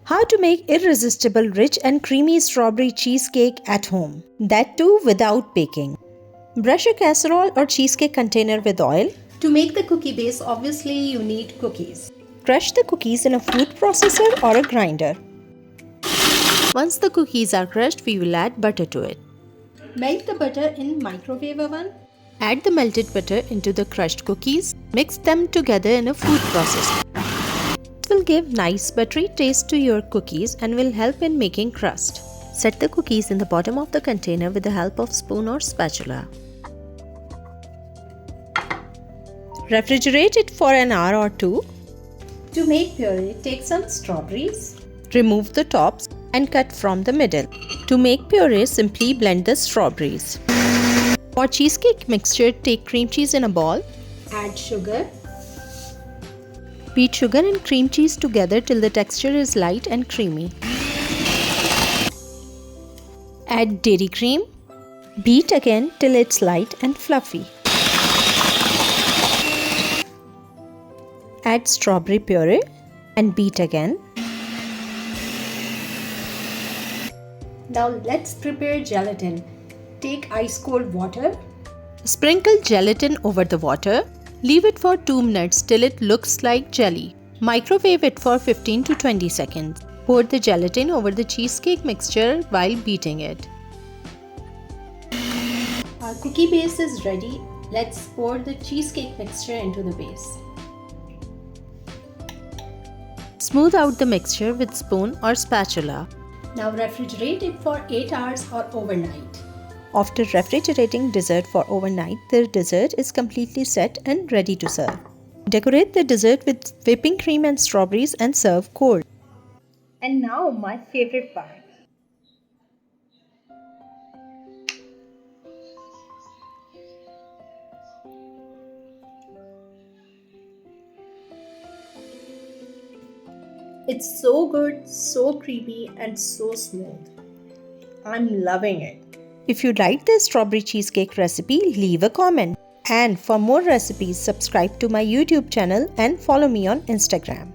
How to make irresistible, rich and creamy strawberry cheesecake at home. That too without baking. Brush a casserole or cheesecake container with oil. To make the cookie base, obviously you need cookies. Crush the cookies in a food processor or a grinder. Once the cookies are crushed, we will add butter to it. Melt the butter in microwave oven. Add the melted butter into the crushed cookies. Mix them together in a food processor. It will give nice buttery taste to your cookies and will help in making crust. Set the cookies in the bottom of the container with the help of spoon or spatula. Refrigerate it for an hour or two. To make puree, take some strawberries. Remove the tops and cut from the middle. To make puree, simply blend the strawberries. For cheesecake mixture, take cream cheese in a bowl. Add sugar. Beat sugar and cream cheese together till the texture is light and creamy. Add dairy cream. Beat again till it's light and fluffy. Add strawberry puree and beat again. Now let's prepare gelatin. Take ice cold water. Sprinkle gelatin over the water. Leave it for 2 minutes till it looks like jelly. Microwave it for 15 to 20 seconds. Pour the gelatin over the cheesecake mixture while beating it. Our cookie base is ready. Let's pour the cheesecake mixture into the base. Smooth out the mixture with spoon or spatula. Now refrigerate it for 8 hours or overnight. After refrigerating dessert for overnight, the dessert is completely set and ready to serve. Decorate the dessert with whipping cream and strawberries and serve cold. And now my favorite part. It's so good, so creamy and so smooth. I'm loving it. If you like this strawberry cheesecake recipe, leave a comment. And for more recipes, subscribe to my YouTube channel and follow me on Instagram.